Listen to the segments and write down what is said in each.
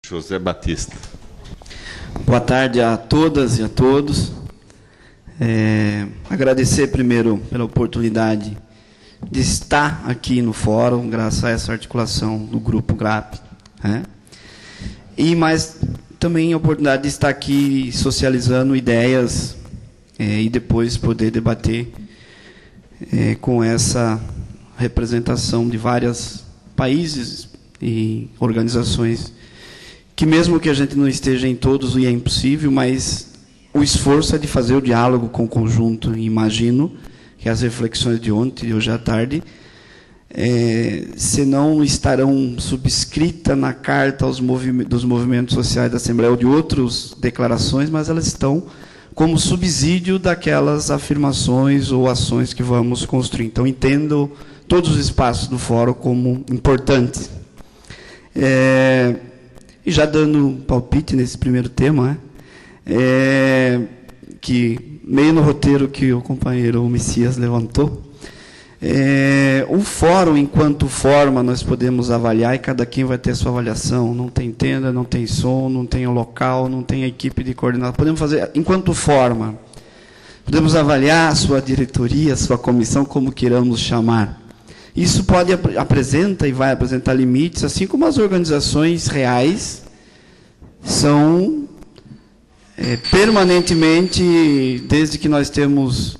José Batista. Boa tarde a todas e a todos. Agradecer primeiro pela oportunidade de estar aqui no fórum, graças a essa articulação do Grupo GRAP. Mas também a oportunidade de estar aqui socializando ideias e depois poder debater com essa representação de vários países e organizações que, mesmo que a gente não esteja em todos, e é impossível, mas o esforço é de fazer o diálogo com o conjunto. E imagino que as reflexões de ontem e hoje à tarde, se não estarão subscritas na carta dos movimentos sociais da Assembleia ou de outras declarações, mas elas estão como subsídio daquelas afirmações ou ações que vamos construir. Então, entendo todos os espaços do fórum como importantes. E já dando um palpite nesse primeiro tema, que meio no roteiro que o companheiro Messias levantou, o fórum, enquanto forma, nós podemos avaliar e cada quem vai ter a sua avaliação. Não tem tenda, não tem som, não tem o local, não tem a equipe de coordenação. Podemos fazer, enquanto forma, podemos avaliar a sua diretoria, a sua comissão, como queiramos chamar. Isso apresenta e vai apresentar limites, assim como as organizações reais são permanentemente, desde que nós temos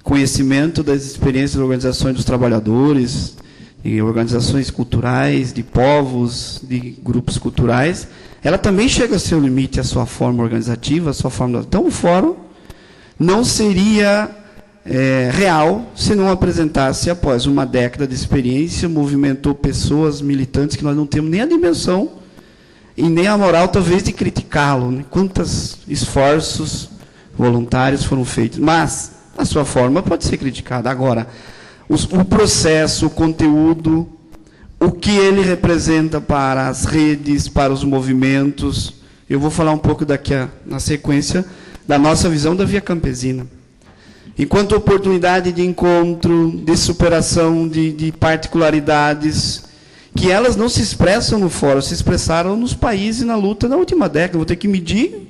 conhecimento das experiências de organizações dos trabalhadores, de organizações culturais, de povos, de grupos culturais, ela também chega ao seu limite, a sua forma organizativa, a sua forma... Então, o fórum não seria real se não apresentasse, após uma década de experiência, movimentou pessoas, militantes, que nós não temos nem a dimensão e nem a moral, talvez, de criticá-lo. Né? Quantos esforços voluntários foram feitos. Mas a sua forma pode ser criticada. Agora, o processo, o conteúdo, o que ele representa para as redes, para os movimentos. Eu vou falar um pouco daqui na sequência da nossa visão da Via Campesina. Enquanto oportunidade de encontro, de superação de particularidades, que elas não se expressam no fórum, se expressaram nos países na luta na última década. Vou ter que medir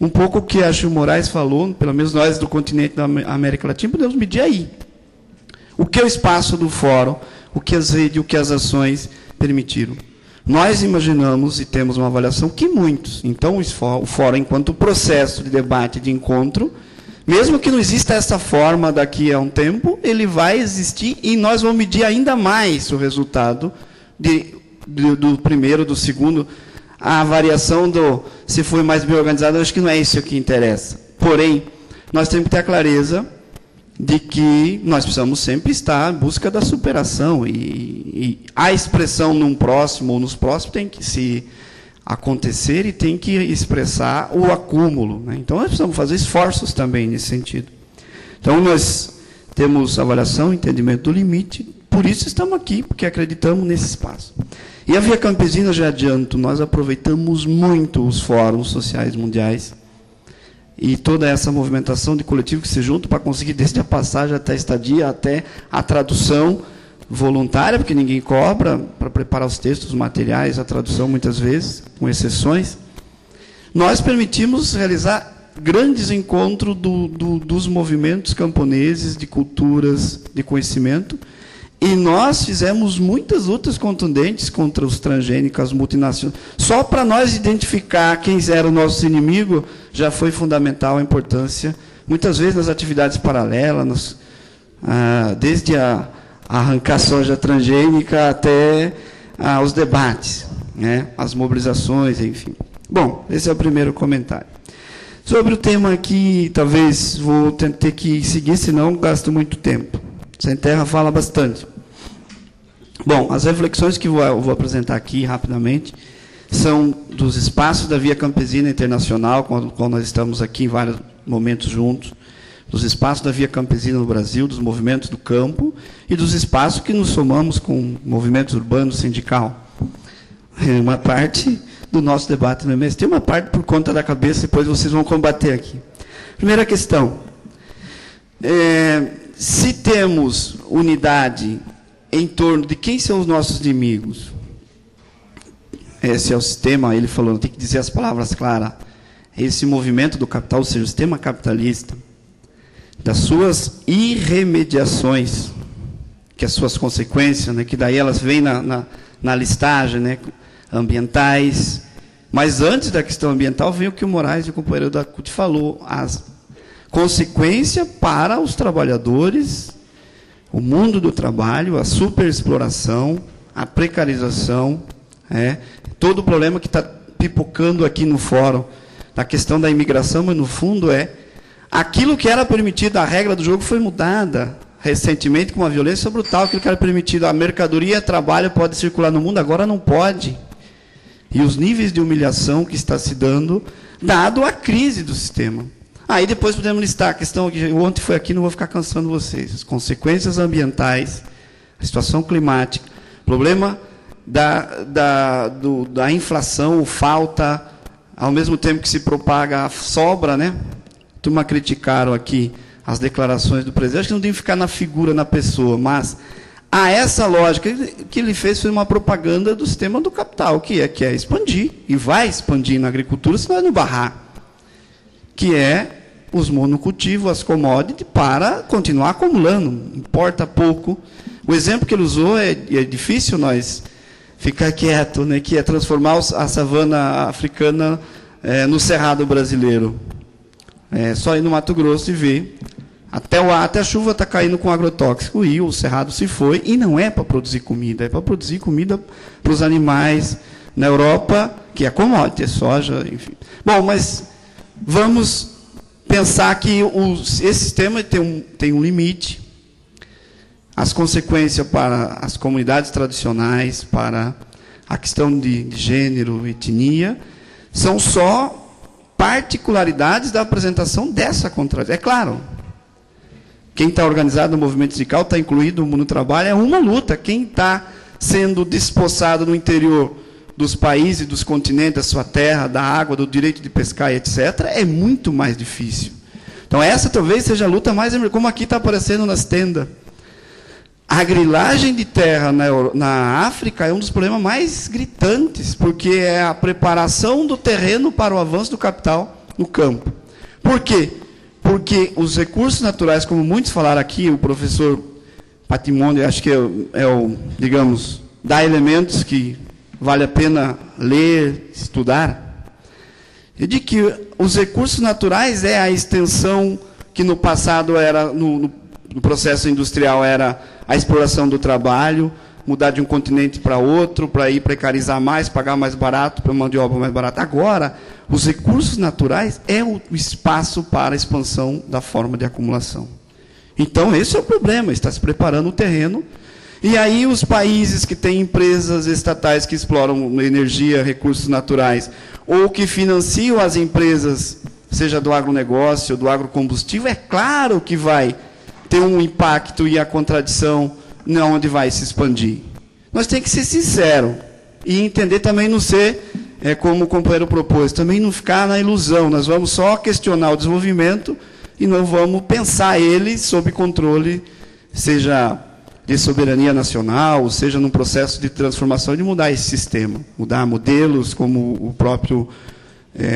um pouco o que a Gil Moraes falou, pelo menos nós do continente da América Latina, podemos medir aí. O que é o espaço do fórum, o que as redes, o que as ações permitiram. Nós imaginamos e temos uma avaliação que muitos. Então, o fórum, enquanto processo de debate, de encontro, mesmo que não exista essa forma daqui a um tempo, ele vai existir e nós vamos medir ainda mais o resultado do primeiro, do segundo. A variação se foi mais bem organizado, eu acho que não é isso que interessa. Porém, nós temos que ter a clareza de que nós precisamos sempre estar em busca da superação. E a expressão num próximo ou nos próximos tem que se acontecer e tem que expressar o acúmulo. Né? Então, nós precisamos fazer esforços também nesse sentido. Então, nós temos avaliação, entendimento do limite, por isso estamos aqui, porque acreditamos nesse espaço. E a Via Campesina, já adianto, nós aproveitamos muito os fóruns sociais mundiais e toda essa movimentação de coletivo que se junta para conseguir, desde a passagem até a estadia, até a tradução voluntária, porque ninguém cobra para preparar os textos, os materiais, a tradução muitas vezes, com exceções. Nós permitimos realizar grandes encontros dos movimentos camponeses, de culturas, de conhecimento, e nós fizemos muitas lutas contundentes contra os transgênicos, as multinacionais. Só para nós identificar quem era o nosso inimigo, já foi fundamental a importância, muitas vezes nas atividades paralelas, desde a arrancar soja transgênica até os debates, né, as mobilizações, enfim. Bom, esse é o primeiro comentário. Sobre o tema aqui, talvez vou ter que seguir, senão gasto muito tempo. Sem Terra fala bastante. Bom, as reflexões que eu vou apresentar aqui rapidamente são dos espaços da Via Campesina Internacional, com a qual nós estamos aqui em vários momentos juntos, dos espaços da Via Campesina no Brasil, dos movimentos do campo e dos espaços que nos somamos com movimentos urbanos, sindical. Uma parte do nosso debate no MST, uma parte por conta da cabeça, depois vocês vão combater aqui. Primeira questão. Se temos unidade em torno de quem são os nossos inimigos, esse é o sistema, ele falou, tem que dizer as palavras claras, esse movimento do capital, ou seja, o sistema capitalista, das suas irremediações, que as suas consequências, né, que daí elas vêm na listagem, né, ambientais, mas antes da questão ambiental vem o que o Moraes e o companheiro da CUT falou, as consequências para os trabalhadores, o mundo do trabalho, a superexploração, a precarização, todo o problema que está pipocando aqui no fórum, da questão da imigração, mas no fundo aquilo que era permitido, a regra do jogo foi mudada recentemente com uma violência brutal, aquilo que era permitido, a mercadoria, trabalho pode circular no mundo, agora não pode. E os níveis de humilhação que está se dando, dado a crise do sistema. Aí depois podemos listar a questão que ontem foi aqui, não vou ficar cansando vocês. As consequências ambientais, a situação climática, problema da inflação, falta, ao mesmo tempo que se propaga a sobra, né? Turma criticaram aqui as declarações do presidente, acho que não tem que ficar na figura, na pessoa, mas a essa lógica que ele fez foi uma propaganda do sistema do capital, que é expandir, e vai expandir na agricultura, se não barrar, que é os monocultivos, as commodities, para continuar acumulando, importa pouco. O exemplo que ele usou é difícil nós ficar quieto, né, que é transformar a savana africana no cerrado brasileiro. É só ir no Mato Grosso e ver. Até a chuva está caindo com agrotóxico e o cerrado se foi, e não é para produzir comida, é para produzir comida para os animais. Na Europa, que é commodity, é soja, enfim. Bom, mas vamos pensar que esse sistema tem um limite. As consequências para as comunidades tradicionais, para a questão de gênero, etnia, são só particularidades da apresentação dessa contradição. É claro, quem está organizado no movimento sindical, está incluído no mundo do trabalho, é uma luta. Quem está sendo despossado no interior dos países, dos continentes, da sua terra, da água, do direito de pescar, etc., é muito mais difícil. Então, essa talvez seja a luta mais... Como aqui está aparecendo nas tendas. A grilagem de terra na África é um dos problemas mais gritantes, porque é a preparação do terreno para o avanço do capital no campo. Por quê? Porque os recursos naturais, como muitos falaram aqui, o professor Patrimônio, acho que digamos, dá elementos que vale a pena ler, estudar, e de que os recursos naturais é a extensão que no passado era, no processo industrial, era a exploração do trabalho, mudar de um continente para outro, para ir precarizar mais, pagar mais barato, para mão de obra mais barata. Agora, os recursos naturais é o espaço para a expansão da forma de acumulação. Então, esse é o problema, está se preparando o terreno. E aí, os países que têm empresas estatais que exploram energia, recursos naturais, ou que financiam as empresas, seja do agronegócio, do agrocombustível, é claro que vai ter um impacto e a contradição onde vai se expandir. Nós temos que ser sinceros e entender também, não ser, como o companheiro propôs, também não ficar na ilusão. Nós vamos só questionar o desenvolvimento e não vamos pensar ele sob controle, seja de soberania nacional, seja num processo de transformação, de mudar esse sistema, mudar modelos, como o próprio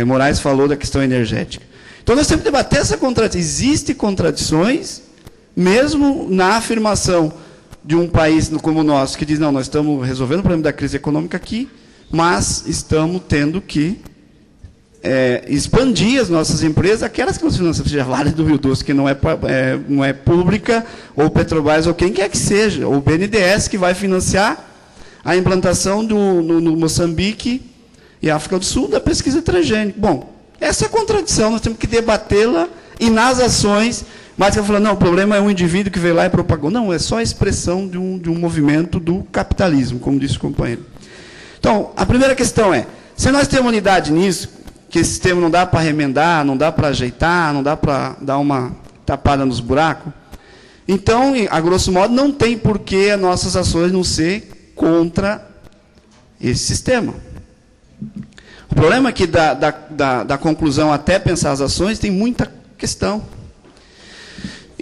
Moraes falou da questão energética. Então, nós temos que debater essa contradição. Existem contradições, mesmo na afirmação de um país como o nosso, que diz, não, nós estamos resolvendo o problema da crise econômica aqui, mas estamos tendo que expandir as nossas empresas, aquelas que nos financiam, seja Vale do Rio Doce, que não é pública, ou Petrobras, ou quem quer que seja, ou o BNDES, que vai financiar a implantação no Moçambique e África do Sul da pesquisa transgênica. Bom, essa contradição nós temos que debatê-la, e nas ações, mas eu falo, não, o problema é um indivíduo que veio lá e propagou. Não, é só a expressão de um movimento do capitalismo, como disse o companheiro. Então, a primeira questão é, se nós temos unidade nisso, que esse sistema não dá para remendar, não dá para ajeitar, não dá para dar uma tapada nos buracos, então, a grosso modo, não tem por que as nossas ações não ser contra esse sistema. O problema é que da conclusão até pensar as ações tem muita questão.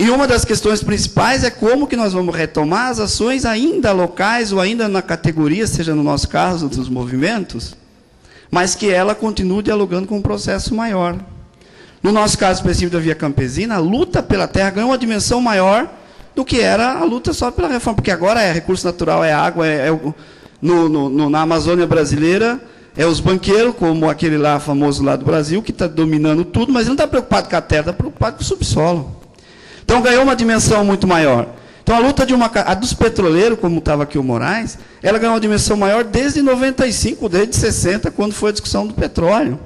E uma das questões principais é como que nós vamos retomar as ações ainda locais ou ainda na categoria, seja no nosso caso, dos movimentos, mas que ela continue dialogando com um processo maior. No nosso caso específico da Via Campesina, a luta pela terra ganhou uma dimensão maior do que era a luta só pela reforma, porque agora é recurso natural, é água, na Amazônia brasileira, é os banqueiros, como aquele lá famoso lá do Brasil, que está dominando tudo, mas ele não está preocupado com a terra, está preocupado com o subsolo. Então ganhou uma dimensão muito maior. Então a luta a dos petroleiros, como estava aqui o Moraes, ela ganhou uma dimensão maior desde 95, desde 60, quando foi a discussão do petróleo.